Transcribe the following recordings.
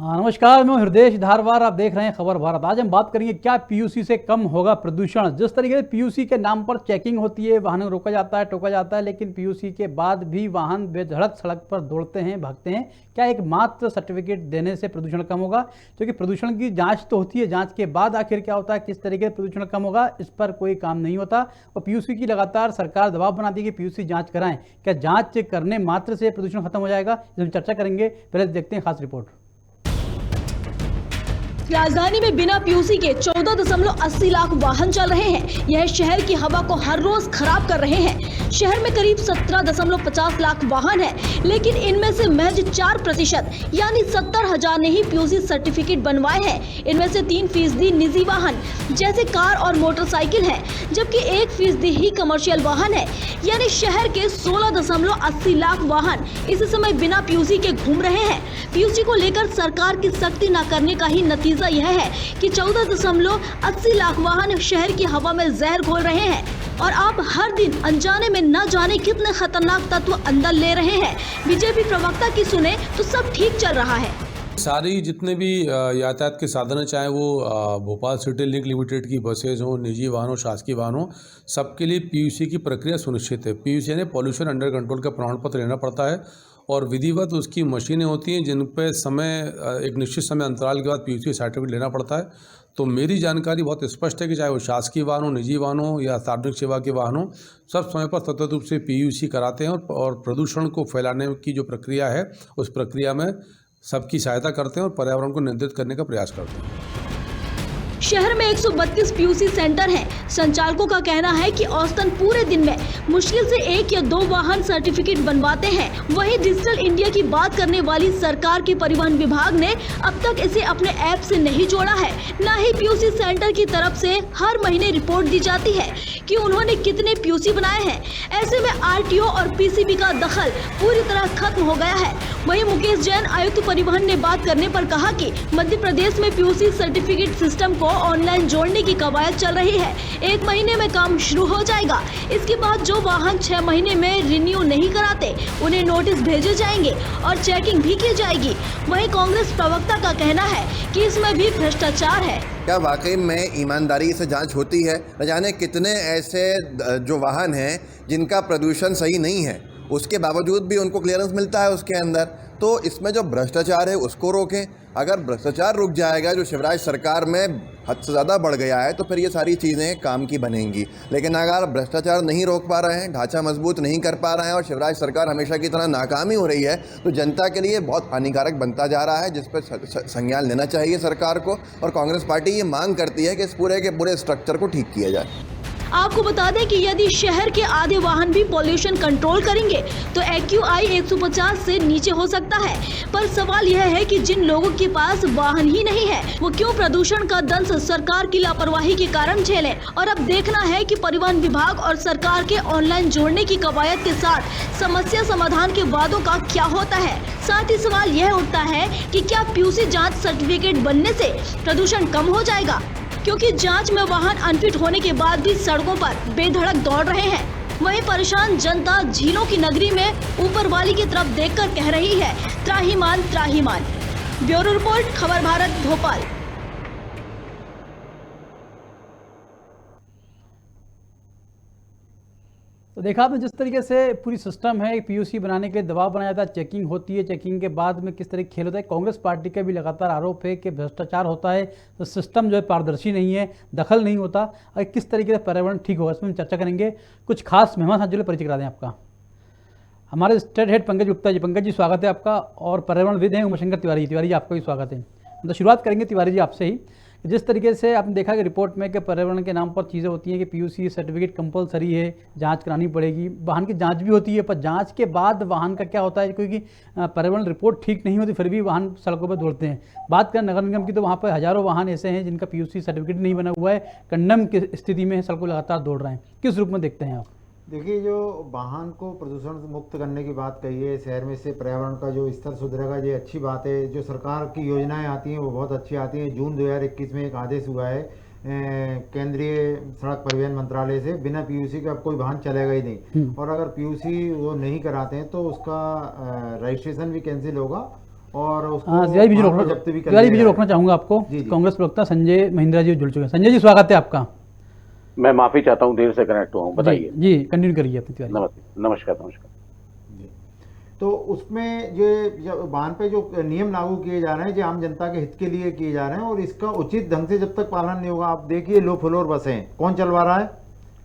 हाँ नमस्कार, मैं हृदय धारवार। आप देख रहे हैं खबर भारत। आज हम बात करेंगे क्या पीयूसी से कम होगा प्रदूषण। जिस तरीके से पीयूसी के नाम पर चेकिंग होती है, वाहन रोका जाता है, टोका जाता है, लेकिन पीयूसी के बाद भी वाहन बेधड़क सड़क पर दौड़ते हैं, भागते हैं। क्या एक मात्र सर्टिफिकेट देने से प्रदूषण कम होगा? क्योंकि प्रदूषण की जाँच तो होती है, जाँच के बाद आखिर क्या होता है, किस तरीके से प्रदूषण कम होगा, इस पर कोई काम नहीं होता। और पीयूसी की लगातार सरकार दबाव बनाती है कि पीयूसी जाँच कराएं। क्या जाँच करने मात्र से प्रदूषण खत्म हो जाएगा? इस पर चर्चा करेंगे। पहले देखते हैं खास रिपोर्ट। राजधानी में बिना पीयूसी के 14.80 लाख वाहन चल रहे हैं। यह शहर की हवा को हर रोज खराब कर रहे हैं। शहर में करीब 17.50 लाख वाहन है, लेकिन इनमें से महज 4% यानी 70,000 ने ही पीयूसी सर्टिफिकेट बनवाए हैं। इनमें से 3% निजी वाहन जैसे कार और मोटरसाइकिल है, जबकि 1% ही कमर्शियल वाहन है। यानी शहर के 16.80 लाख वाहन इस समय बिना पीयूसी के घूम रहे हैं। पीयूसी को लेकर सरकार की सख्ती न करने का ही नतीजा यह है कि 14.80 लाख वाहन शहर की हवा में जहर घोल रहे हैं और आप हर दिन अनजाने में न जाने कितने खतरनाक तत्व अंदर ले रहे हैं। बीजेपी प्रवक्ता की सुने तो सब ठीक चल रहा है। सारी जितने भी यातायात के साधन हैं, चाहे वो भोपाल सिटी लिंक लिमिटेड की बसेज हों, निजी वाहन हो, शासकीय वाहन हो, सबके लिए पीयूसी की प्रक्रिया सुनिश्चित है। पीयूसी यानी पॉल्यूशन अंडर कंट्रोल का प्रमाण पत्र लेना पड़ता है और विधिवत उसकी मशीनें होती हैं जिन पे एक निश्चित समय अंतराल के बाद पीयूसी सर्टिफिकेट लेना पड़ता है। तो मेरी जानकारी बहुत स्पष्ट है कि चाहे वो शासकीय वाहन हो, निजी वाहन हो या सार्वजनिक सेवा के वाहन हो, सब समय पर सतत रूप से पीयूसी कराते हैं और प्रदूषण को फैलाने की जो प्रक्रिया है उस प्रक्रिया में सबकी सहायता करते हैं और पर्यावरण को नियंत्रित करने का प्रयास करते हैं। शहर में 132 पीयूसी सेंटर हैं। संचालकों का कहना है कि औसतन पूरे दिन में मुश्किल से 1 या 2 वाहन सर्टिफिकेट बनवाते हैं। वहीं डिजिटल इंडिया की बात करने वाली सरकार के परिवहन विभाग ने अब तक इसे अपने ऐप से नहीं जोड़ा है। न ही पीयूसी सेंटर की तरफ से हर महीने रिपोर्ट दी जाती है कि उन्होंने कितने पीयूसी बनाए हैं। ऐसे में आरटीओ और पीसीबी का दखल पूरी तरह खत्म हो गया है। वहीं मुकेश जैन आयुक्त परिवहन ने बात करने पर कहा कि मध्य प्रदेश में पीयूसी सर्टिफिकेट सिस्टम को ऑनलाइन जोड़ने की कवायद चल रही है। 1 महीने में काम शुरू हो जाएगा। इसके बाद जो वाहन 6 महीने में रिन्यू नहीं कराते उन्हें नोटिस भेजे जाएंगे और चेकिंग भी की जाएगी। वहीं कांग्रेस प्रवक्ता का कहना है कि इसमें भी भ्रष्टाचार है। क्या वाकई में ईमानदारी से जांच होती है? न जाने कितने ऐसे जो वाहन हैं जिनका प्रदूषण सही नहीं है, उसके बावजूद भी उनको क्लियरेंस मिलता है उसके अंदर। तो इसमें जो भ्रष्टाचार है उसको रोकें। अगर भ्रष्टाचार रुक जाएगा, जो शिवराज सरकार में हद से ज़्यादा बढ़ गया है, तो फिर ये सारी चीज़ें काम की बनेंगी। लेकिन अगर भ्रष्टाचार नहीं रोक पा रहे हैं, ढांचा मजबूत नहीं कर पा रहे हैं और शिवराज सरकार हमेशा की तरह नाकामी हो रही है, तो जनता के लिए बहुत हानिकारक बनता जा रहा है, जिस पर संज्ञान लेना चाहिए सरकार को। और कांग्रेस पार्टी ये मांग करती है कि इस पूरे के पूरे स्ट्रक्चर को ठीक किया जाए। आपको बता दें कि यदि शहर के आधे वाहन भी पॉल्यूशन कंट्रोल करेंगे तो AQI 150 से नीचे हो सकता है। पर सवाल यह है कि जिन लोगों के पास वाहन ही नहीं है, वो क्यों प्रदूषण का दंश सरकार की लापरवाही के कारण झेलें। और अब देखना है कि परिवहन विभाग और सरकार के ऑनलाइन जोड़ने की कवायद के साथ समस्या समाधान के वादों का क्या होता है। साथ ही सवाल यह उठता है कि क्या पीयूसी जाँच सर्टिफिकेट बनने से प्रदूषण कम हो जाएगा, क्योंकि जांच में वाहन अनफिट होने के बाद भी सड़कों पर बेधड़क दौड़ रहे हैं। वहीं परेशान जनता झीलों की नगरी में ऊपर वाली की तरफ देखकर कह रही है, त्राहिमाम त्राहिमाम। ब्यूरो रिपोर्ट, खबर भारत, भोपाल। तो देखा आपने जिस तरीके से पूरी सिस्टम है, पीयूसी बनाने के लिए दबाव बनाया जाता है, चेकिंग होती है, चेकिंग के बाद में किस तरह खेल होता है। कांग्रेस पार्टी का भी लगातार आरोप है कि भ्रष्टाचार होता है, तो सिस्टम जो है पारदर्शी नहीं है, दखल नहीं होता। और किस तरीके से पर्यावरण ठीक होगा, इसमें चर्चा करेंगे। कुछ खास मेहमान साथ जुड़े, परिचय करा दें आपका। हमारे स्टेट हेड पंकज गुप्ता जी। पंकज जी, स्वागत है आपका। और पर्यावरणविद हैं उमाशंकर तिवारी। तिवारी जी, आपका भी स्वागत है। तो शुरुआत करेंगे तिवारी जी आपसे ही। जिस तरीके से आपने देखा कि रिपोर्ट में कि पर्यावरण के नाम पर चीज़ें होती हैं कि पीयूसी सर्टिफिकेट कंपलसरी है, जांच करानी पड़ेगी, वाहन की जांच भी होती है, पर जांच के बाद वाहन का क्या होता है, क्योंकि पर्यावरण रिपोर्ट ठीक नहीं होती फिर भी वाहन सड़कों पर दौड़ते हैं। बात करें नगर निगम की तो वहाँ पर हज़ारों वाहन ऐसे हैं जिनका पीयूसी सर्टिफिकेट नहीं बना हुआ है, कंडम की स्थिति में सड़कों लगातार दौड़ रहे हैं। किस रूप में देखते हैं आप? देखिए, जो वाहन को प्रदूषण मुक्त करने की बात कही है, शहर में से पर्यावरण का जो स्तर सुधरेगा, ये अच्छी बात है। जो सरकार की योजनाएं आती हैं वो बहुत अच्छी आती हैं। जून 2021 में एक आदेश हुआ है केंद्रीय सड़क परिवहन मंत्रालय से, बिना पीयूसी का अब कोई वाहन चलेगा ही नहीं। और अगर पीयूसी वो नहीं कराते हैं तो उसका रजिस्ट्रेशन भी कैंसिल होगा और उसको हाँ तिवारी बीच वहाँ पर जब्त भी कर तिवारी लिया बीच है। रोकना चाहूँगा आपको। जी, जी। कांग्रेस प्रवक्ता संजय महिंद्रा जी जुड़ चुके हैं। संजय जी स्वागत है आपका। मैं माफी चाहता हूँ, देर से कनेक्ट हुआ हूँ, बताइए। जी कंटिन्यू करिए अपनी तिवारी। नमस्कार। जी। तो उसमें ये जब वाहन पे जो नियम लागू किए जा रहे हैं जो आम जनता के हित के लिए किए जा रहे हैं, और इसका उचित ढंग से जब तक पालन नहीं होगा, आप देखिए लो फ्लोर बसें कौन चलवा रहा है?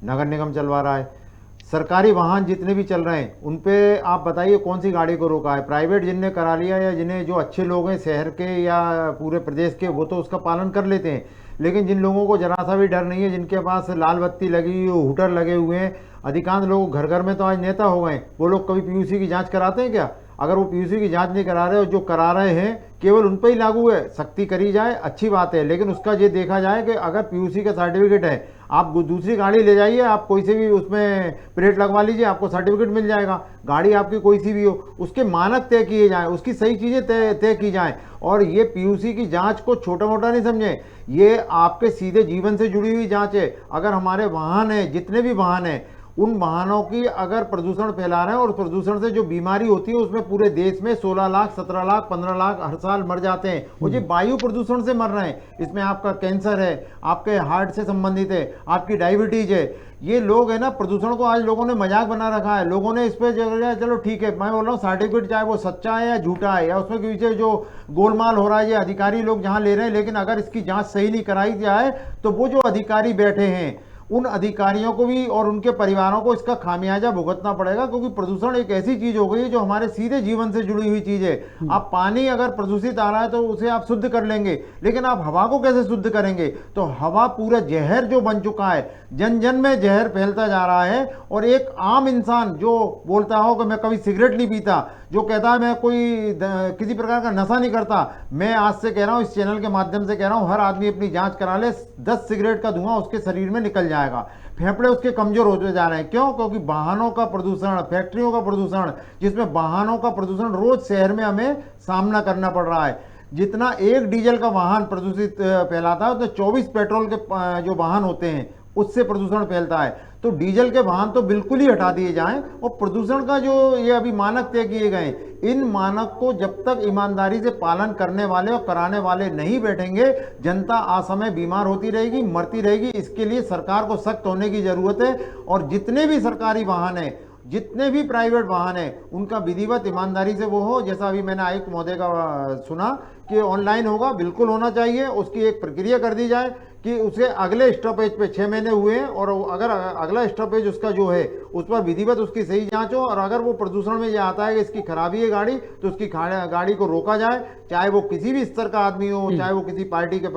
नगर निगम चलवा रहा है। सरकारी वाहन जितने भी चल रहे हैं उन पे आप बताइए कौन सी गाड़ी को रोका है? प्राइवेट जिनने करा लिया या जिन्हें जो अच्छे लोग हैं शहर के या पूरे प्रदेश के, वो तो उसका पालन कर लेते हैं, लेकिन जिन लोगों को जरा सा भी डर नहीं है, जिनके पास लाल बत्ती लगी, हूटर लगे हुए हैं, अधिकांश लोग घर घर में तो आज नेता हो गए, वो लोग कभी पीयूसी की जांच कराते हैं क्या? अगर वो पीयूसी की जांच नहीं करा रहे और जो करा रहे हैं केवल उन पर ही लागू है, सख्ती करी जाए अच्छी बात है, लेकिन उसका ये देखा जाए कि अगर पीयूसी का सर्टिफिकेट है, आप दूसरी गाड़ी ले जाइए, आप कोई से भी उसमें प्लेट लगवा लीजिए, आपको सर्टिफिकेट मिल जाएगा। गाड़ी आपकी कोई सी भी हो, उसके मानक तय किए जाएं, उसकी सही चीज़ें तय की जाएं। और ये पीयूसी की जांच को छोटा मोटा नहीं समझें, ये आपके सीधे जीवन से जुड़ी हुई जांच है। अगर हमारे वाहन हैं, जितने भी वाहन हैं, उन वाहनों की अगर प्रदूषण फैला रहे हैं और प्रदूषण से जो बीमारी होती है उसमें पूरे देश में 16 लाख 17 लाख 15 लाख हर साल मर जाते हैं, और ये वायु प्रदूषण से मर रहे हैं। इसमें आपका कैंसर है, आपके हार्ट से संबंधित है, आपकी डायबिटीज है। ये लोग है ना, प्रदूषण को आज लोगों ने मजाक बना रखा है। लोगों ने इस पर चलो ठीक है, मैं बोल रहा हूँ सर्टिफिकेट चाहे वो सच्चा है या झूठा है या उसमें पीछे जो गोलमाल हो रहा है, ये अधिकारी लोग जहाँ ले रहे हैं, लेकिन अगर इसकी जाँच सही नहीं कराई जाए तो वो जो अधिकारी बैठे हैं उन अधिकारियों को भी और उनके परिवारों को इसका खामियाजा भुगतना पड़ेगा, क्योंकि प्रदूषण एक ऐसी चीज हो गई है जो हमारे सीधे जीवन से जुड़ी हुई चीज है। आप पानी अगर प्रदूषित आ रहा है तो उसे आप शुद्ध कर लेंगे, लेकिन आप हवा को कैसे शुद्ध करेंगे? तो हवा पूरा जहर जो बन चुका है, जन जन में जहर फैलता जा रहा है। और एक आम इंसान जो बोलता हो कि मैं कभी सिगरेट नहीं पीता, जो कहता है मैं कोई किसी प्रकार का नशा नहीं करता, मैं आज से कह रहा हूं, इस चैनल के माध्यम से कह रहा हूं, हर आदमी अपनी जांच करा ले। 10 सिगरेट का धुआं उसके शरीर में निकल जाएगा, फेफड़े उसके कमजोर होते जा रहे हैं। क्यों? क्योंकि वाहनों का प्रदूषण, फैक्ट्रियों का प्रदूषण, जिसमें वाहनों का प्रदूषण रोज शहर में हमें सामना करना पड़ रहा है। जितना एक डीजल का वाहन प्रदूषित फैलाता है उतना 24 पेट्रोल के जो वाहन होते हैं उससे प्रदूषण फैलता है। तो डीजल के वाहन तो बिल्कुल ही हटा दिए जाएं, और प्रदूषण का जो ये अभी मानक तय किए गए, इन मानक को जब तक ईमानदारी से पालन करने वाले और कराने वाले नहीं बैठेंगे, जनता असमय बीमार होती रहेगी, मरती रहेगी। इसके लिए सरकार को सख्त होने की जरूरत है, और जितने भी सरकारी वाहन हैं, जितने भी प्राइवेट वाहन हैं, उनका विधिवत ईमानदारी से वो हो। जैसा अभी मैंने आयुक्त महोदय का सुना कि ऑनलाइन होगा, बिल्कुल होना चाहिए। उसकी एक प्रक्रिया कर दी जाए कि उसे अगले स्टॉपेज पे 6 महीने हुए हैं और अगर अगला स्टॉपेज उसका जो है उस पर विधिवत उसकी सही जांच हो, और अगर वो प्रदूषण में ये आता है कि इसकी खराबी है गाड़ी, तो उसकी गाड़ी को रोका जाए। चाहे वो किसी भी स्तर का आदमी हो, चाहे वो किसी पार्टी के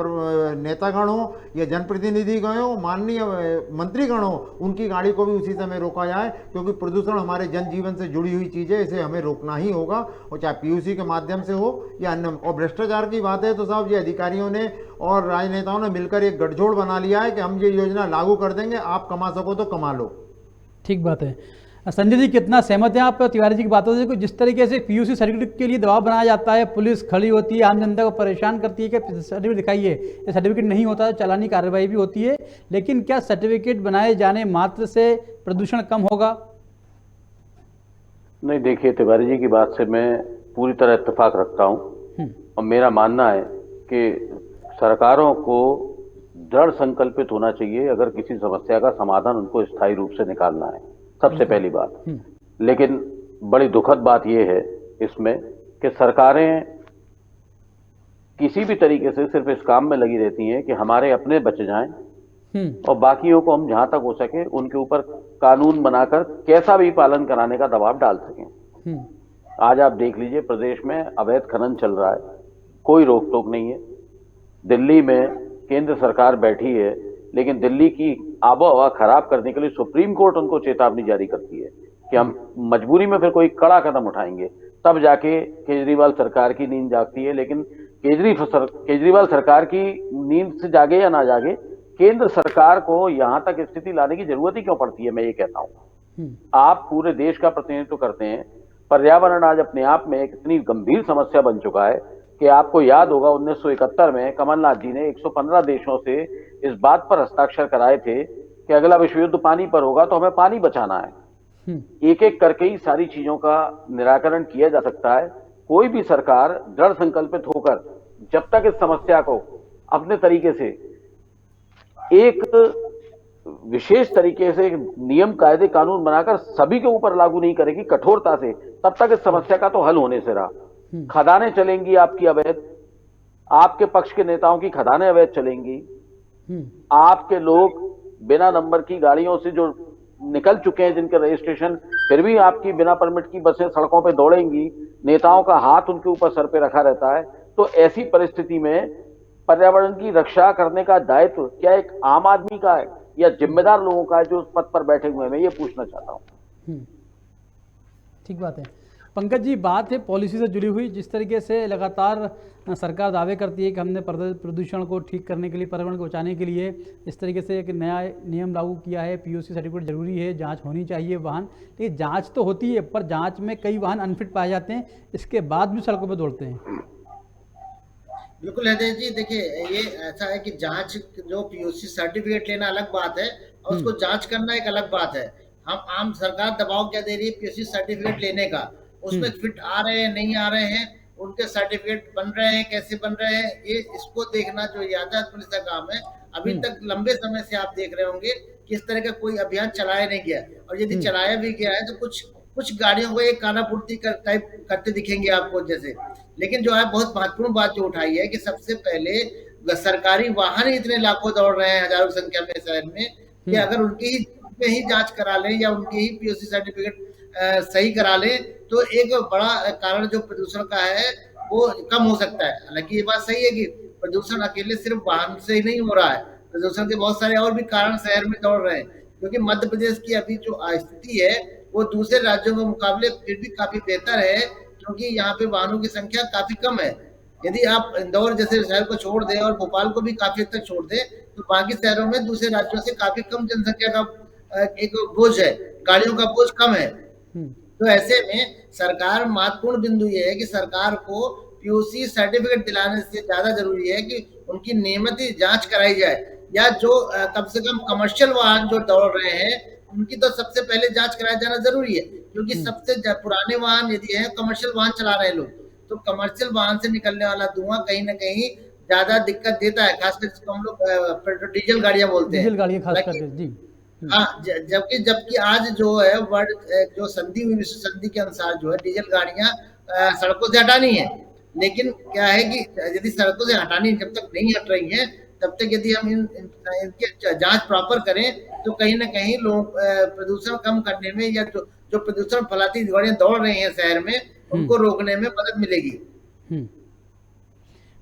नेतागण हो या जनप्रतिनिधिगण हो, माननीय मंत्रीगण हो, उनकी गाड़ी को भी उसी समय रोका जाए, क्योंकि प्रदूषण हमारे जनजीवन से जुड़ी हुई चीज़ है, इसे हमें रोकना ही होगा, और चाहे पीयूसी के माध्यम से हो या अन्य। और भ्रष्टाचार की बात है तो साहब, ये अधिकारियों ने और राजनेताओं ने मिलकर एक गठजोड़ बना लिया है कि हम ये योजना लागू कर देंगे, आप कमा सको तो कमा लो। ठीक बात है। संजय जी, कितना सहमत हैं आप तिवारी जी की बातों से? जिस तरीके से पीयूसी सर्टिफिकेट के लिए दबाव बनाया जाता है, पुलिस खड़ी होती है, आम जनता को परेशान करती है कि सर्टिफिकेट दिखाइए, ये सर्टिफिकेट नहीं होता है, चालानी कार्रवाई भी होती है, लेकिन क्या सर्टिफिकेट बनाए जाने मात्र से प्रदूषण कम होगा? नहीं, देखिए, तिवारी जी की बात से मैं पूरी तरह इत्तेफाक रखता हूँ, और मेरा मानना है कि सरकारों को दृढ़ संकल्पित होना चाहिए अगर किसी समस्या का समाधान उनको स्थायी रूप से निकालना है, सबसे पहली बात। लेकिन बड़ी दुखद बात यह है इसमें कि सरकारें किसी भी तरीके से सिर्फ इस काम में लगी रहती हैं कि हमारे अपने बच जाएं, और बाकियों को हम जहां तक हो सके उनके ऊपर कानून बनाकर कैसा भी पालन कराने का दबाव डाल सकें। आज आप देख लीजिए, प्रदेश में अवैध खनन चल रहा है, कोई रोक टोक नहीं है। दिल्ली में केंद्र सरकार बैठी है, लेकिन दिल्ली की आबो हवा खराब करने के लिए सुप्रीम कोर्ट उनको चेतावनी जारी करती है कि हम मजबूरी में फिर कोई कड़ा कदम उठाएंगे, तब जाके केजरीवाल सरकार की नींद जागती है। लेकिन केजरीवाल सरकार की नींद से जागे या ना जागे, केंद्र सरकार को यहां तक स्थिति लाने की जरूरत ही क्यों पड़ती है, मैं ये कहता हूं। आप पूरे देश का प्रतिनिधित्व करते हैं। पर्यावरण आज अपने आप में एक इतनी गंभीर समस्या बन चुका है कि आपको याद होगा 1971 में कमलनाथ जी ने 115 देशों से इस बात पर हस्ताक्षर कराए थे कि अगला विश्व युद्ध पानी पर होगा, तो हमें पानी बचाना है। एक एक करके ही सारी चीजों का निराकरण किया जा सकता है, कोई भी सरकार दृढ़ संकल्पित होकर जब तक इस समस्या को अपने तरीके से एक विशेश तरीके से नियम कायदे कानून बनाकर सभी के ऊपर लागू नहीं करेगी कठोरता से, तब तक इस समस्या का तो हल होने से रहा। खदानें चलेंगी आपकी अवैध, आपके पक्ष के नेताओं की खदानें अवैध चलेंगी, आपके लोग बिना नंबर की गाड़ियों से जो निकल चुके हैं जिनके रजिस्ट्रेशन, फिर भी आपकी बिना परमिट की बसें सड़कों पे दौड़ेंगी, नेताओं का हाथ उनके ऊपर सर पे रखा रहता है। तो ऐसी परिस्थिति में पर्यावरण की रक्षा करने का दायित्व क्या एक आम आदमी का है या जिम्मेदार लोगों का है जो उस पद पर बैठे हुए हैं, मैं ये पूछना चाहता हूँ। ठीक बात है। पंकज जी, बात है पॉलिसी से जुड़ी हुई, जिस तरीके से लगातार सरकार दावे करती है कि हमने प्रदूषण को ठीक करने के लिए, पर्यावरण को बचाने के लिए इस तरीके से एक नया नियम लागू किया है, पीयूसी सर्टिफिकेट जरूरी है, जांच होनी चाहिए वाहन, लेकिन जांच तो होती है पर जांच में कई वाहन अनफिट पाए जाते हैं, इसके बाद भी सड़कों पर दौड़ते हैं। बिल्कुल हृदय जी, देखिए ये ऐसा है कि जांच जो पीयूसी सर्टिफिकेट लेना अलग बात है और उसको जांच करना एक अलग बात है। हम आम सरकार दबाव क्या दे रही है पीयूसी सर्टिफिकेट लेने का, उसमें फिट आ रहे हैं नहीं आ रहे हैं, उनके सर्टिफिकेट बन रहे हैं कैसे बन रहे हैं, ये इसको देखना जो यातायात पुलिस का काम है। अभी तक लंबे समय से आप देख रहे होंगे कि इस तरह का कोई अभियान चलाया नहीं गया, और यदि चलाया भी गया है तो कुछ गाड़ियों को एक कानापूर्ति टाइप करते दिखेंगे आपको जैसे। लेकिन जो है बहुत महत्वपूर्ण बात जो उठाई है कि सबसे पहले सरकारी वाहन ही इतने लाखों दौड़ रहे हैं हजारों की संख्या में शहर में, कि अगर उनकी ही जांच करा लें या उनकी ही पीयूसी सर्टिफिकेट सही करा लें तो एक बड़ा कारण जो प्रदूषण का है वो कम हो सकता है। हालांकि ये बात सही है कि प्रदूषण अकेले सिर्फ वाहन से ही नहीं हो रहा है, प्रदूषण के बहुत सारे और भी कारण शहर में दौड़ रहे हैं, क्योंकि मध्य प्रदेश की अभी जो स्थिति है वो दूसरे राज्यों के मुकाबले फिर भी काफी बेहतर है, क्योंकि यहाँ पे वाहनों की संख्या काफी कम है। यदि आप इंदौर जैसे शहर को छोड़ दें और भोपाल को भी काफी हद तक छोड़ दें तो बाकी शहरों में दूसरे राज्यों से काफी कम जनसंख्या का एक बोझ है, गाड़ियों का बोझ कम है। तो ऐसे में सरकार महत्वपूर्ण बिंदु ये है कि सरकार को पीयूसी सर्टिफिकेट दिलाने से ज्यादा जरूरी है कि उनकी नियमित जांच कराई जाए, या जो कम से कम कमर्शियल वाहन जो दौड़ रहे हैं उनकी तो सबसे पहले जांच कराया जाना जरूरी है, क्योंकि सबसे पुराने वाहन यदि है कमर्शियल वाहन चला रहे लोग, तो कमर्शियल वाहन से निकलने वाला धुआं कहीं ना कहीं ज्यादा दिक्कत देता है, खासकर जिसको हम लोग डीजल गाड़ियां बोलते हैं, डीजल गाड़ियां खास करके जी। हाँ, जबकि आज जो है वर्ल्ड जो संधि हुई विश्व संधि के अनुसार जो है डीजल गाड़ियां सड़कों से हटानी है, लेकिन क्या है कि यदि सड़कों से हटानी जब तक नहीं हट रही है तब तक यदि हम इनके जांच प्रॉपर करें तो कहीं ना कहीं लोग प्रदूषण कम करने में या जो प्रदूषण फैलाती गाड़ियां दौड़ रही हैं शहर में उनको रोकने में मदद मिलेगी।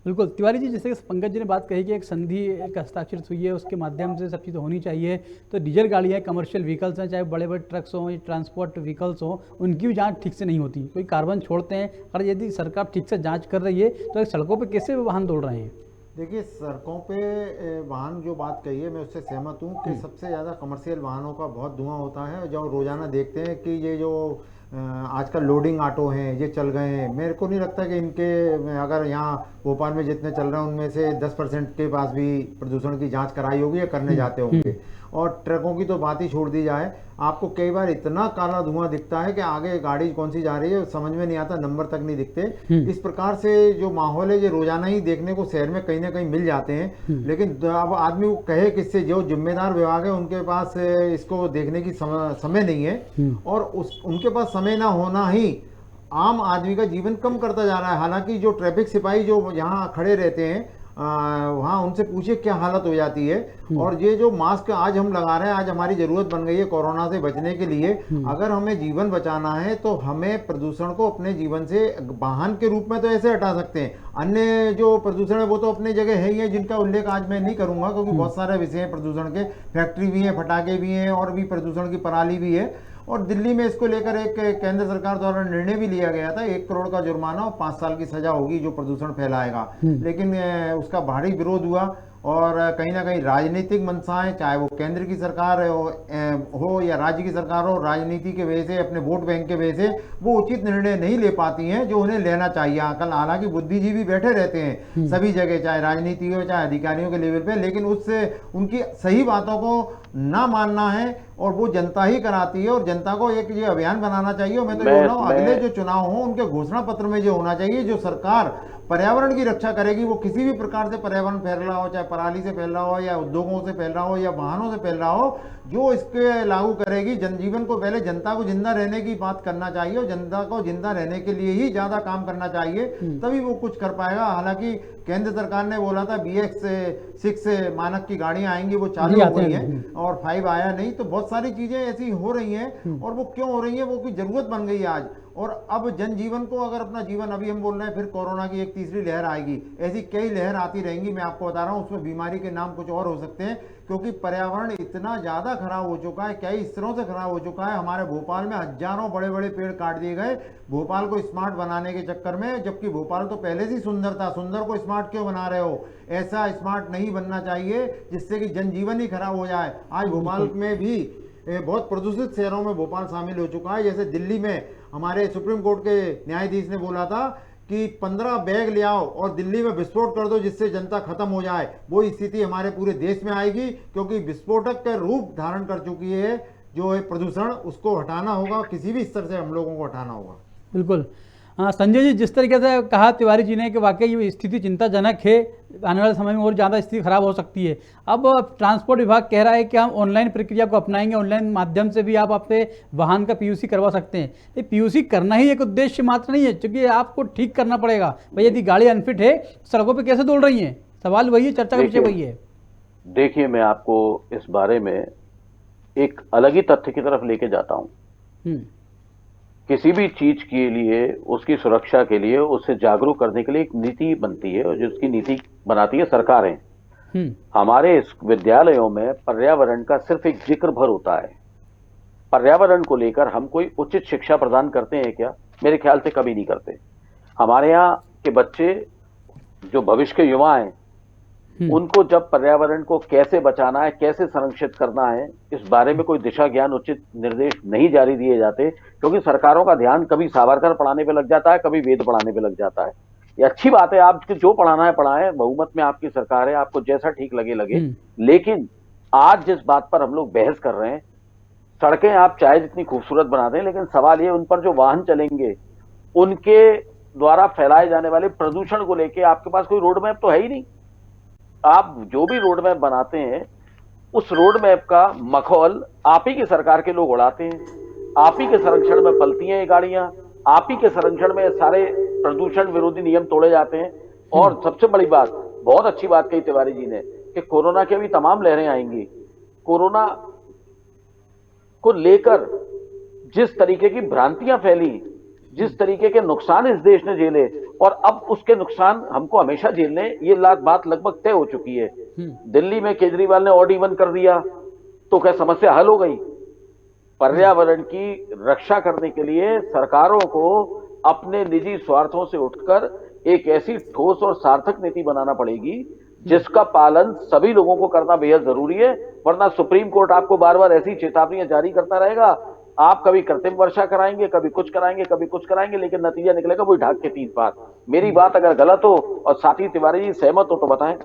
बिल्कुल तिवारी जी, जैसे पंकज जी ने बात कही कि एक संधि एक हस्ताक्षरित हुई है, उसके माध्यम से सब चीज़ होनी चाहिए, तो डीजल गाड़ियाँ कमर्शियल व्हीकल्स हैं, चाहे बड़े बड़े ट्रक्स हों या ट्रांसपोर्ट व्हीकल्स हों, उनकी भी जांच ठीक से नहीं होती, कोई कार्बन छोड़ते हैं। और यदि सरकार ठीक से जांच कर रही है तो सड़कों पर कैसे वाहन दौड़ रहे हैं? देखिए, सड़कों पे वाहन जो बात कही है मैं उससे सहमत हूँ कि सबसे ज़्यादा कमर्शियल वाहनों का बहुत धुआं होता है। जो रोज़ाना देखते हैं कि ये जो आजकल लोडिंग ऑटो हैं ये चल गए हैं, मेरे को नहीं लगता कि इनके अगर यहाँ भोपाल में जितने चल रहे हैं उनमें से 10% के पास भी प्रदूषण की जांच कराई होगी या करने जाते होंगे। और ट्रकों की तो बात ही छोड़ दी जाए, आपको कई बार इतना काला धुआं दिखता है कि आगे गाड़ी कौन सी जा रही है समझ में नहीं आता, नंबर तक नहीं दिखते। इस प्रकार से जो माहौल है ये रोजाना ही देखने को शहर में कहीं ना कहीं मिल जाते हैं। लेकिन अब आदमी को कहे किससे, जो जिम्मेदार विभाग है उनके पास इसको देखने की समय नहीं है, और उनके पास समय ना होना ही आम आदमी का जीवन कम करता जा रहा है। हालांकि जो ट्रैफिक सिपाही जो यहाँ खड़े रहते हैं वहाँ उनसे पूछिए क्या हालत हो जाती है। और ये जो मास्क आज हम लगा रहे हैं, आज हमारी जरूरत बन गई है कोरोना से बचने के लिए। अगर हमें जीवन बचाना है तो हमें प्रदूषण को अपने जीवन से वाहन के रूप में तो ऐसे हटा सकते हैं, अन्य जो प्रदूषण है वो तो अपनी जगह है ही है, जिनका उल्लेख आज मैं नहीं करूंगा क्योंकि बहुत सारे विषय हैं प्रदूषण के, फैक्ट्री भी है, फटाके भी हैं और भी प्रदूषण की पराली भी है। और दिल्ली में इसको लेकर एक केंद्र सरकार द्वारा निर्णय भी लिया गया था, 1 करोड़ का जुर्माना और 5 साल की सजा होगी जो प्रदूषण फैलाएगा। लेकिन उसका भारी विरोध हुआ और कहीं ना कहीं राजनीतिक मंशाएं, चाहे वो केंद्र की सरकार हो या राज्य की सरकार हो, राजनीति के वजह से, अपने वोट बैंक के वजह से वो उचित निर्णय नहीं ले पाती हैं जो उन्हें लेना चाहिए। हालांकि बुद्धिजीवी बैठे रहते हैं सभी जगह, चाहे राजनीति हो चाहे अधिकारियों के लेवल पे, लेकिन उससे उनकी सही बातों को ना मानना है और वो जनता ही कराती है। और जनता को एक ये अभियान बनाना चाहिए। मैं तो बोल रहा हूँ अगले जो चुनाव हो उनके घोषणा पत्र में जो होना चाहिए, जो सरकार पर्यावरण की रक्षा करेगी, वो किसी भी प्रकार से पर्यावरण फैल रहा हो, चाहे पराली से फैल रहा हो या उद्योगों से फैल रहा हो या वाहनों से फैल रहा हो, जो इसके लागू करेगी। जनजीवन को पहले जनता को जिंदा रहने की बात करना चाहिए और जनता को जिंदा रहने के लिए ही ज्यादा काम करना चाहिए, तभी वो कुछ कर पाएगा। हालांकि केंद्र सरकार ने बोला था BS6 मानक की गाड़ियां आएंगी, वो चालू हो गई हैं और 5 आया नहीं। तो बहुत सारी चीजें ऐसी हो रही हैं और वो क्यों हो रही है, वो की जरूरत बन गई है आज। और अब जनजीवन को अगर अपना जीवन, अभी हम बोल रहे हैं फिर कोरोना की एक तीसरी लहर आएगी, ऐसी कई लहर आती रहेंगी। मैं आपको बता रहा हूँ उसमें बीमारी के नाम कुछ और हो सकते हैं, क्योंकि पर्यावरण इतना ज्यादा खराब हो चुका है, कई स्तरों से खराब हो चुका है। हमारे भोपाल में हजारों बड़े बड़े पेड़ काट दिए गए भोपाल को स्मार्ट बनाने के चक्कर में, जबकि भोपाल तो पहले से ही सुंदर था। सुंदर को स्मार्ट क्यों बना रहे हो? ऐसा स्मार्ट नहीं बनना चाहिए जिससे कि जनजीवन ही खराब हो जाए। आज भोपाल में भी बहुत प्रदूषित शहरों में भोपाल शामिल हो चुका है। जैसे दिल्ली में हमारे सुप्रीम कोर्ट के न्यायाधीश ने बोला था कि 15 बैग ले आओ और दिल्ली में विस्फोट कर दो जिससे जनता खत्म हो जाए। वो स्थिति हमारे पूरे देश में आएगी, क्योंकि विस्फोटक का रूप धारण कर चुकी है जो है प्रदूषण। उसको हटाना होगा, किसी भी स्तर से हम लोगों को हटाना होगा। बिल्कुल। हाँ संजय जी, जिस तरीके से कहा तिवारी जी ने कि वाकई ये स्थिति चिंताजनक है, आने वाले समय में और ज़्यादा स्थिति खराब हो सकती है। अब ट्रांसपोर्ट विभाग कह रहा है कि हम ऑनलाइन प्रक्रिया को अपनाएंगे, ऑनलाइन माध्यम से भी आप अपने वाहन का PUC करवा सकते हैं। ये PUC करना ही एक उद्देश्य मात्र नहीं है, क्योंकि आपको ठीक करना पड़ेगा। भाई यदि गाड़ी अनफिट है, सड़कों पर कैसे दौड़ रही है? सवाल वही है, चर्चा का विषय वही है। देखिए, मैं आपको इस बारे में एक अलग ही तथ्य की तरफ लेके जाता हूँ। किसी भी चीज के लिए, उसकी सुरक्षा के लिए, उससे जागरूक करने के लिए एक नीति बनती है और जिसकी नीति बनाती है सरकारें। हमारे इस विद्यालयों में पर्यावरण का सिर्फ एक जिक्र भर होता है। पर्यावरण को लेकर हम कोई उचित शिक्षा प्रदान करते हैं क्या? मेरे ख्याल से कभी नहीं करते। हमारे यहाँ के बच्चे जो भविष्य के युवा हैं, उनको जब पर्यावरण को कैसे बचाना है, कैसे संरक्षित करना है, इस बारे में कोई दिशा ज्ञान, उचित निर्देश नहीं जारी दिए जाते, क्योंकि सरकारों का ध्यान कभी सावरकर पढ़ाने पे लग जाता है, कभी वेद पढ़ाने पे लग जाता है। ये अच्छी बात है, आप जो पढ़ाना है पढ़ाएं, बहुमत में आपकी सरकार है, आपको जैसा ठीक लगे लगे। लेकिन आज जिस बात पर हम लोग बहस कर रहे हैं, सड़कें आप चाहे जितनी खूबसूरत बना दें, लेकिन सवाल ये उन पर जो वाहन चलेंगे उनके द्वारा फैलाए जाने वाले प्रदूषण को लेके आपके पास कोई रोड मैप तो है ही नहीं। आप जो भी रोड मैप बनाते हैं, उस रोड मैप का मखौल आप ही की सरकार के लोग उड़ाते हैं। आप ही के संरक्षण में पलती हैं ये गाड़ियां, आप ही के संरक्षण में सारे प्रदूषण विरोधी नियम तोड़े जाते हैं। और सबसे बड़ी बात, बहुत अच्छी बात कही तिवारी जी ने कि कोरोना की अभी तमाम लहरें आएंगी। कोरोना को लेकर जिस तरीके की भ्रांतियां फैली, जिस तरीके के नुकसान इस देश ने झेले, और अब उसके नुकसान हमको हमेशा झेलने, ये बात लगभग तय हो चुकी है। दिल्ली में केजरीवाल ने ऑड इवन कर दिया, तो क्या समस्या हल हो गई? पर्यावरण की रक्षा करने के लिए सरकारों को अपने निजी स्वार्थों से उठकर एक ऐसी ठोस और सार्थक नीति बनाना पड़ेगी जिसका पालन सभी लोगों को करना बेहद जरूरी है। वरना सुप्रीम कोर्ट आपको बार बार ऐसी चेतावनियां जारी करता रहेगा। आप कभी कृत्रिम वर्षा कराएंगे, कभी कुछ कराएंगे, कभी कुछ कराएंगे, लेकिन नतीजा निकलेगा वही ढाक के 3 बात। मेरी बात अगर गलत हो और साथी तिवारी जी सहमत हो तो बताएं।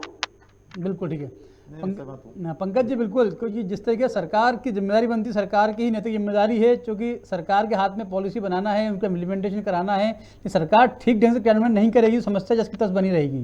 बिल्कुल ठीक है पंकज जी, बिल्कुल, क्योंकि जिस तरीके सरकार की जिम्मेदारी बनती, सरकार की ही नैतिक जिम्मेदारी है, क्योंकि सरकार के हाथ में पॉलिसी बनाना है, उनका इम्प्लीमेंटेशन कराना है। कि सरकार ठीक ढंग से क्रियान्वयन नहीं करेगी, समस्या जस की तस बनी रहेगी।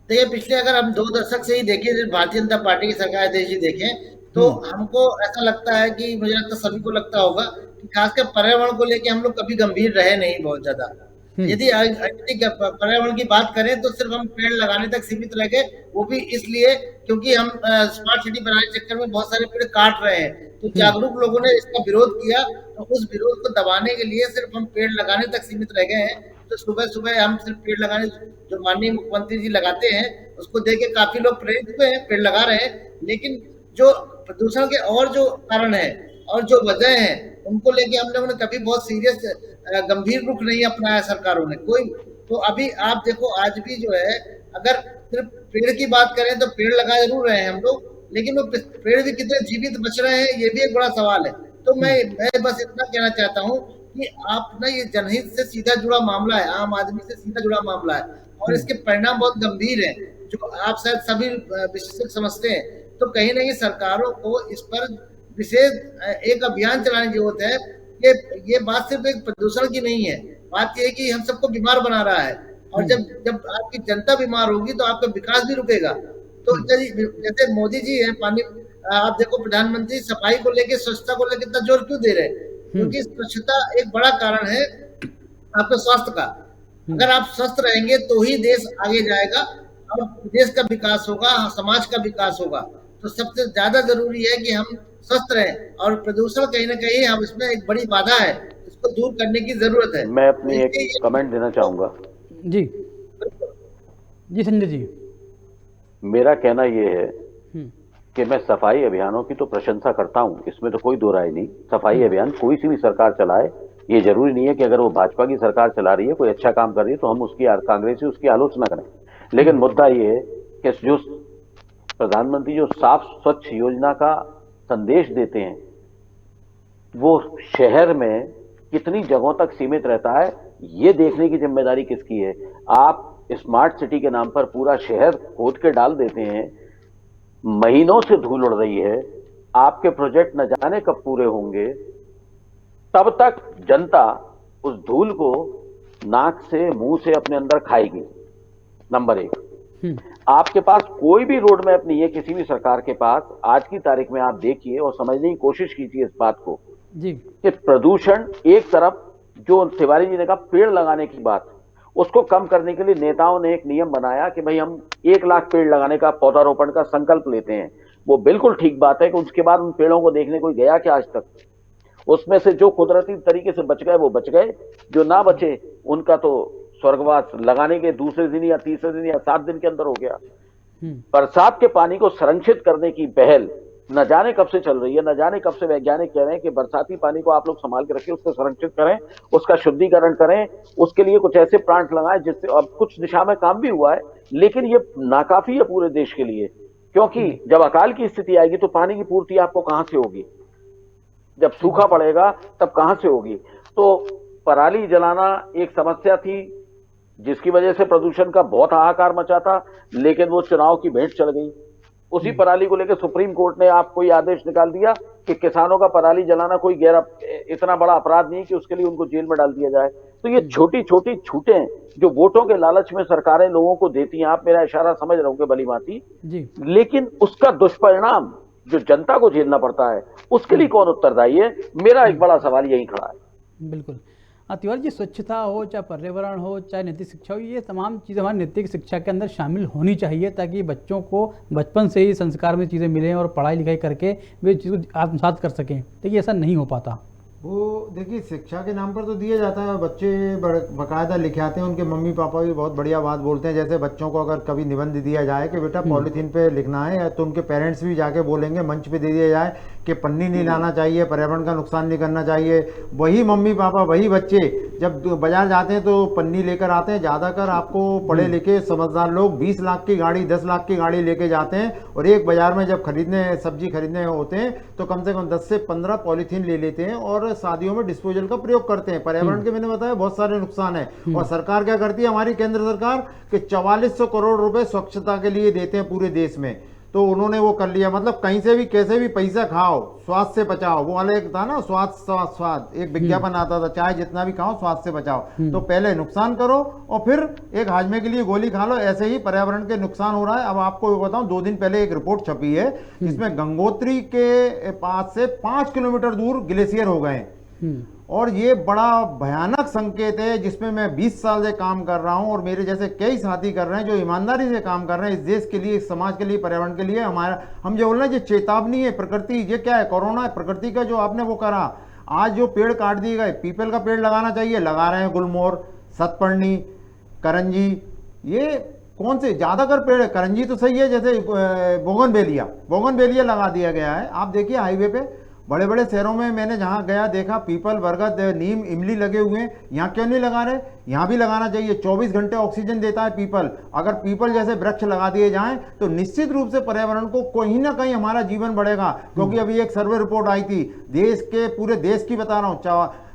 देखिए, पिछले अगर हम 2 दशक से ही देखें, भारतीय जनता पार्टी की सरकार देश ही देखें, तो हमको ऐसा लगता है कि, मुझे लगता है सभी को लगता होगा कि खासकर पर्यावरण को लेके हम लोग कभी गंभीर रहे नहीं बहुत ज्यादा। यदि पर्यावरण की बात करें तो सिर्फ हम पेड़ लगाने तक सीमित रह गए, वो भी इसलिए क्योंकि हम स्मार्ट सिटी बनाने के चक्कर में बहुत सारे पेड़ काट रहे हैं। तो जागरूक लोगों ने इसका विरोध किया, तो उस विरोध को दबाने के लिए सिर्फ हम पेड़ लगाने तक सीमित रह गए हैं। तो सुबह सुबह हम सिर्फ पेड़ लगाने, जो माननीय मुख्यमंत्री जी लगाते हैं, उसको देख के काफी लोग प्रेरित हुए हैं, पेड़ लगा रहे हैं। लेकिन जो प्रदूषण के और जो कारण है और जो वजह है, उनको लेके हम लोगों ने कभी बहुत सीरियस गंभीर रुख नहीं अपनाया सरकारों ने कोई। तो अभी आप देखो, आज भी जो है, अगर सिर्फ पेड़ की बात करें तो पेड़ लगा जरूर रहे हैं हम लोग, लेकिन वो पेड़ भी कितने जीवित बच रहे हैं ये भी एक बड़ा सवाल है। तो मैं बस इतना कहना चाहता हूँ कि आप ना, ये जनहित से सीधा जुड़ा मामला है, आम आदमी से सीधा जुड़ा मामला है और इसके परिणाम बहुत गंभीर हैं, जो आप शायद सभी विशेषज्ञ समझते हैं। तो कहीं ना कहीं सरकारों को इस पर विशेष एक अभियान चलाने की जरूरत है। ये बात सिर्फ एक प्रदूषण की नहीं है, बात यह है कि हम सबको बीमार बना रहा है और जब आपकी जनता बीमार होगी तो आपका विकास भी रुकेगा। तो जैसे मोदी जी हैं, पानी आप देखो, प्रधानमंत्री सफाई को लेके, स्वच्छता को लेके इतना जोर क्यों दे रहे हैं? क्योंकि स्वच्छता एक बड़ा कारण है आपके स्वास्थ्य का। अगर आप स्वस्थ रहेंगे तो ही देश आगे जाएगा और देश का विकास होगा, समाज का विकास होगा। तो सबसे ज्यादा जरूरी है कि हम स्वस्थ रहें और प्रदूषण कहीं ना कहीं हम इसमें एक बड़ी बाधा है, इसको दूर करने की जरूरत है। मैं अपनी एक कमेंट देना चाहूंगा। जी जी संजय जी, मेरा कहना यह है कि मैं सफाई अभियानों की तो प्रशंसा करता हूं, इसमें तो कोई दो राय नहीं। सफाई अभियान कोई सी भी सरकार चलाए, ये जरूरी नहीं है कि अगर वो भाजपा की सरकार चला रही है, कोई अच्छा काम कर रही है तो हम उसकी कांग्रेसी उसकी आलोचना करें। लेकिन मुद्दा ये है कि जो प्रधानमंत्री जो साफ स्वच्छ योजना का संदेश देते हैं वो शहर में कितनी जगहों तक सीमित रहता है, ये देखने की जिम्मेदारी किसकी है? आप स्मार्ट सिटी के नाम पर पूरा शहर खोद के डाल देते हैं, महीनों से धूल उड़ रही है, आपके प्रोजेक्ट न जाने कब पूरे होंगे, तब तक जनता उस धूल को नाक से मुंह से अपने अंदर खाएगी। नंबर एक, आपके पास कोई भी रोड मैप नहीं है किसी भी सरकार के पास। आज की तारीख में आप देखिए और समझने की कोशिश कीजिए इस बात को जी कि प्रदूषण एक तरफ, जो तिवारी जी ने कहा पेड़ लगाने की बात, उसको कम करने के लिए नेताओं ने एक नियम बनाया कि भाई हम 1 लाख पेड़ लगाने का, पौधारोपण का संकल्प लेते हैं। वो बिल्कुल ठीक बात है कि उसके बाद उन पेड़ों को देखने कोई गया क्या आज तक? उसमें से जो कुदरती तरीके से बच गए वो बच गए, जो ना बचे उनका तो स्वर्गवास लगाने के दूसरे दिन या तीसरे दिन या 7 दिन के अंदर हो गया। बरसात के पानी को संरक्षित करने की पहल न जाने कब से चल रही है, न जाने कब से वैज्ञानिक कह रहे हैं कि बरसाती पानी को आप लोग संभाल के रखिए, उसको संरक्षित करें, उसका शुद्धिकरण करें, उसके लिए कुछ ऐसे प्लांट लगाएं जिससे, अब कुछ दिशा में काम भी हुआ है, लेकिन ये नाकाफी है पूरे देश के लिए। क्योंकि जब अकाल की स्थिति आएगी तो पानी की पूर्ति आपको कहां से होगी? जब सूखा पड़ेगा तब कहां से होगी? तो पराली जलाना एक समस्या थी जिसकी वजह से प्रदूषण का बहुत हाहाकार मचा था, लेकिन वो चुनाव की भेंट चढ़ गई। उसी पराली को लेकर सुप्रीम कोर्ट ने आपको ये आदेश निकाल दिया कि किसानों का पराली जलाना कोई इतना बड़ा अपराध नहीं कि उसके लिए उनको जेल में डाल दिया जाए। तो ये छोटी छोटी छूटें जो वोटों के लालच में सरकारें लोगों को देती हैं, आप मेरा इशारा समझ रहे होंगे भली भांति, लेकिन उसका दुष्परिणाम जो जनता को झेलना पड़ता है उसके लिए कौन उत्तरदायी है? मेरा एक बड़ा सवाल यही खड़ा है। बिल्कुल। तिवारी जी, स्वच्छता हो, चाहे पर्यावरण हो, चाहे नैतिक शिक्षा हो, ये तमाम चीज़ें हमारी नैतिक शिक्षा के अंदर शामिल होनी चाहिए ताकि बच्चों को बचपन से ही संस्कार में चीज़ें मिलें और पढ़ाई लिखाई करके वे चीज़ को आत्मसात कर सकें। लेकिन ऐसा नहीं हो पाता। वो देखिए, शिक्षा के नाम पर तो दिया जाता है, बच्चे बाकायदा लिखे आते हैं, उनके मम्मी पापा भी बहुत बढ़िया बात बोलते हैं। जैसे बच्चों को अगर कभी निबंध दिया जाए कि बेटा पॉलीथीन पे लिखना है, तो उनके पेरेंट्स भी जाके बोलेंगे, मंच पे दे दिया जाए कि पन्नी नहीं लाना चाहिए, पर्यावरण का नुकसान नहीं करना चाहिए। वही मम्मी पापा, वही बच्चे जब बाजार जाते हैं तो पन्नी लेकर आते हैं। ज़्यादातर आपको पढ़े लिखे समझदार लोग 20 लाख की गाड़ी, 10 लाख की गाड़ी लेके जाते हैं और एक बाजार में जब सब्जी खरीदने होते हैं तो कम से कम 10 से 15 पॉलीथीन ले लेते हैं और शादियों में डिस्पोजल का प्रयोग करते हैं। पर्यावरण के मैंने बताया बहुत सारे नुकसान है। और सरकार क्या करती है, हमारी केंद्र सरकार, कि 4400 करोड़ रुपए स्वच्छता के लिए देते हैं पूरे देश में। तो उन्होंने वो कर लिया, मतलब कहीं से भी कैसे भी पैसा खाओ, स्वास्थ्य से बचाओ। वो वाला एक था ना, स्वाद एक विज्ञापन आता था, चाहे जितना भी खाओ स्वास्थ्य से बचाओ। तो पहले नुकसान करो और फिर एक हाजमे के लिए गोली खा लो। ऐसे ही पर्यावरण के नुकसान हो रहा है। अब आपको बताऊं, 2 दिन पहले एक रिपोर्ट छपी है जिसमें गंगोत्री के पास से 5 किलोमीटर दूर ग्लेशियर हो गए। और ये बड़ा भयानक संकेत है, जिसमें मैं 20 साल से काम कर रहा हूं और मेरे जैसे कई साथी कर रहे हैं जो ईमानदारी से काम कर रहे हैं इस देश के लिए, इस समाज के लिए, पर्यावरण के लिए। हमारा, हम जो बोल रहे हैं, ये चेतावनी है। प्रकृति, ये क्या है, कोरोना है, प्रकृति का जो आपने वो करा। आज जो पेड़ काट दिए गए, पीपल का पेड़ लगाना चाहिए, लगा रहे हैं गुलमोहर, सतपर्णी, करंजी, ये कौन से ज्यादातर पेड़ है। करंजी तो सही है, जैसे बोगनवेलिया लगा दिया गया है। आप देखिए हाईवे पे बड़े बड़े शहरों में मैंने जहाँ गया देखा पीपल, बरगद, नीम, इमली लगे हुए हैं। यहाँ क्यों नहीं लगा रहे? यहाँ भी लगाना चाहिए। 24 घंटे ऑक्सीजन देता है पीपल। अगर पीपल जैसे वृक्ष लगा दिए जाएं तो निश्चित रूप से पर्यावरण को कहीं ना कहीं हमारा जीवन बढ़ेगा। क्योंकि अभी एक सर्वे रिपोर्ट आई थी देश के, पूरे देश की बता रहा हूँ,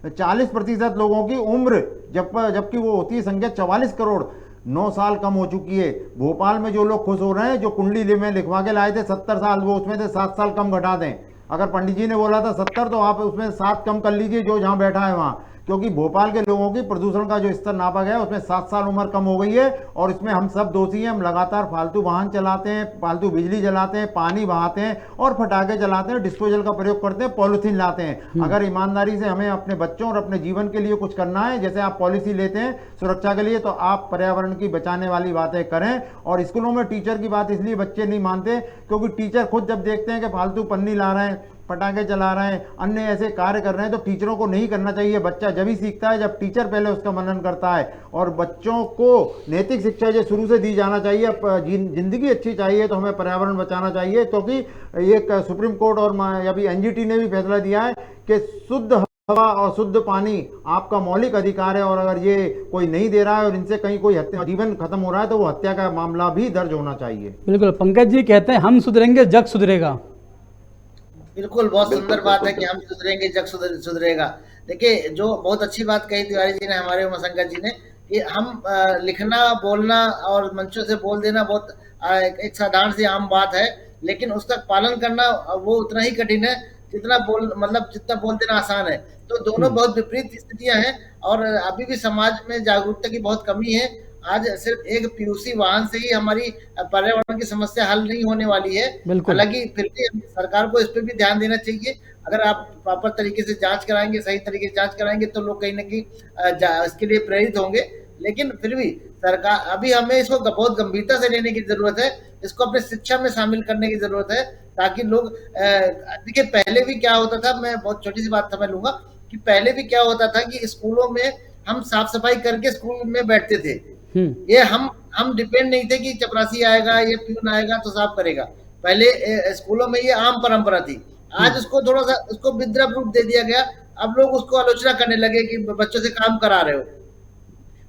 40% लोगों की उम्र जबकि वो होती है संख्या 44 करोड़, 9 साल कम हो चुकी है। भोपाल में जो लोग खुश हो रहे हैं, जो कुंडली में लिखवा के लाए थे 70 साल, वो उसमें से 7 साल कम घटा दें। अगर पंडित जी ने बोला था 70 तो आप उसमें 7 कम कर लीजिए, जो जहां बैठा है वहां। क्योंकि भोपाल के लोगों की प्रदूषण का जो स्तर नापा गया उसमें 7 साल उम्र कम हो गई है। और इसमें हम सब दोषी हैं। हम लगातार फालतू वाहन चलाते हैं, फालतू बिजली जलाते हैं, पानी बहाते हैं और फटाखे जलाते हैं, डिस्पोजल का प्रयोग करते हैं, पॉलिथीन लाते हैं। अगर ईमानदारी से हमें अपने बच्चों और अपने जीवन के लिए कुछ करना है, जैसे आप पॉलिसी लेते हैं सुरक्षा के लिए, तो आप पर्यावरण की बचाने वाली बातें करें। और स्कूलों में टीचर की बात इसलिए बच्चे नहीं मानते क्योंकि टीचर खुद जब देखते हैं कि फालतू पन्नी ला रहे हैं, पटाखे चला रहे हैं, अन्य ऐसे कार्य कर रहे हैं, तो टीचरों को नहीं करना चाहिए। बच्चा जब ही सीखता है जब टीचर पहले उसका मनन करता है। और बच्चों को नैतिक शिक्षा जो शुरू से दी जाना चाहिए। जिंदगी अच्छी चाहिए तो हमें पर्यावरण बचाना चाहिए। क्योंकि एक सुप्रीम कोर्ट और अभी एनजीटी ने भी फैसला दिया है कि शुद्ध हवा और शुद्ध पानी आपका मौलिक अधिकार है। और अगर ये कोई नहीं दे रहा है और इनसे कहीं कोई जीवन खत्म हो रहा है तो वो हत्या का मामला भी दर्ज होना चाहिए। बिल्कुल, पंकज जी कहते हैं हम सुधरेंगे जग सुधरेगा। बिल्कुल, बहुत सुंदर बात है कि हम सुधरेंगे जग सुधरेगा। देखिए, जो बहुत अच्छी बात कही तिवारी जी ने, हमारे उमाशंकर जी ने, कि हम लिखना, बोलना और मंचों से बोल देना बहुत एक साधारण सी आम बात है, लेकिन उसका पालन करना वो उतना ही कठिन है जितना बोल देना आसान है। तो दोनों बहुत विपरीत स्थितियां हैं और अभी भी समाज में जागरूकता की बहुत कमी है। आज सिर्फ एक पीयूसी वाहन से ही हमारी पर्यावरण की समस्या हल नहीं होने वाली है। हालांकि फिर भी सरकार को इस पर भी ध्यान देना चाहिए। अगर आप प्रॉपर तरीके से जांच कराएंगे, सही तरीके से जांच कराएंगे, तो लोग कहीं ना कहीं इसके लिए प्रेरित होंगे। लेकिन फिर भी सरकार, अभी हमें इसको बहुत गंभीरता से लेने की जरूरत है। इसको अपने शिक्षा में शामिल करने की जरूरत है ताकि लोग देखिए, पहले भी क्या होता था, मैं बहुत छोटी सी बात समझ लूंगा कि पहले भी क्या होता था कि स्कूलों में हम साफ सफाई करके स्कूल में बैठते थे। ये हम डिपेंड नहीं थे कि चपरासी आएगा, ये प्यून आएगा तो साफ करेगा। पहले स्कूलों में ये आम परंपरा थी। आज उसको थोड़ा सा उसको विद्रप रूप दे दिया गया। अब लोग उसको आलोचना करने लगे कि बच्चों से काम करा रहे हो।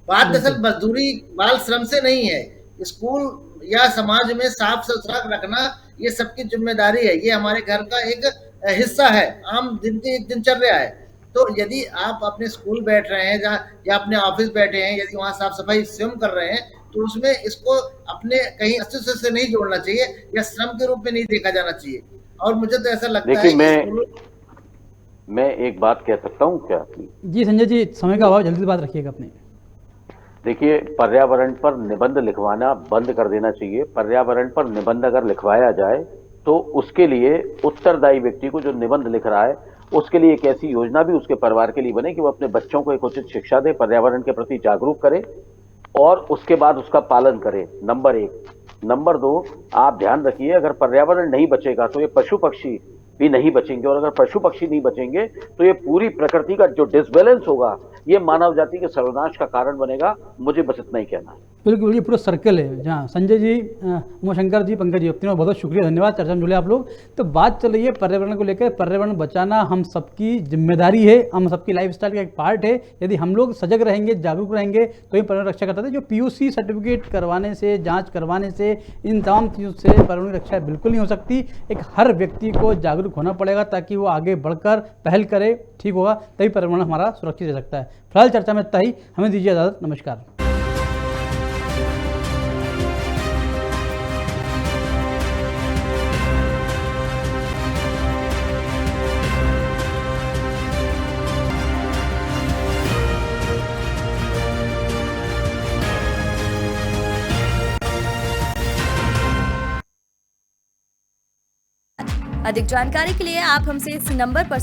बात दरअसल मजदूरी, बाल श्रम से नहीं है। स्कूल या समाज में साफ सुथरा रखना ये सबकी जिम्मेदारी है। ये हमारे घर का एक हिस्सा है, आम दिनचर्या है। तो यदि आप अपने स्कूल बैठ रहे हैं या अपने ऑफिस बैठे हैं, यदि वहां साफ सफाई स्वयं कर रहे हैं, तो उसमें इसको अपने कहीं अस्तित्व से नहीं जोड़ना चाहिए या श्रम के रूप में नहीं देखा जाना चाहिए। और मुझे तो ऐसा लगता है कि मैं एक बात कह सकता हूँ क्या? जी संजय जी, समय का अभाव, जल्दी से बात रखिएगा अपनी। देखिए, पर्यावरण पर निबंध लिखवाना बंद कर देना चाहिए। पर्यावरण पर निबंध अगर लिखवाया जाए तो उसके लिए उत्तरदायी व्यक्ति को, जो निबंध लिख रहा है, उसके लिए एक ऐसी योजना भी उसके परिवार के लिए बने कि वो अपने बच्चों को एक उचित शिक्षा दे, पर्यावरण के प्रति जागरूक करे और उसके बाद उसका पालन करे। नंबर 1। नंबर 2, आप ध्यान रखिए, अगर पर्यावरण नहीं बचेगा तो ये पशु पक्षी भी नहीं बचेंगे, और अगर पशु पक्षी नहीं बचेंगे तो ये पूरी प्रकृति का जो डिसबैलेंस होगा ये मानव जाति के सर्वनाश का कारण बनेगा। मुझे बस इतना ही कहना है। बिल्कुल, ये पूरा सर्कल है जहाँ संजय जी, उमाशंकर जी, पंकज जी, तीनों बहुत शुक्रिया, धन्यवाद चर्चा में जुड़े आप लोग। तो बात चल रही है पर्यावरण को लेकर। पर्यावरण बचाना हम सबकी जिम्मेदारी है, हम सबकी लाइफस्टाइल का एक पार्ट है। यदि हम लोग सजग रहेंगे, जागरूक रहेंगे तो ही पर्यावरण रक्षा करता है। जो पीयूसी सर्टिफिकेट करवाने से, जाँच करवाने से, इन तमाम चीज़ों से पर्यावरण की रक्षा बिल्कुल नहीं हो सकती। एक हर व्यक्ति को जागरूक होना पड़ेगा ताकि वो आगे बढ़कर पहल करे, ठीक होगा, तभी पर्यावरण हमारा सुरक्षित रह सकता है। फिलहाल चर्चा में इतना ही, हमें दीजिए इजाजत, नमस्कार। अधिक जानकारी के लिए आप हमसे इस नंबर पर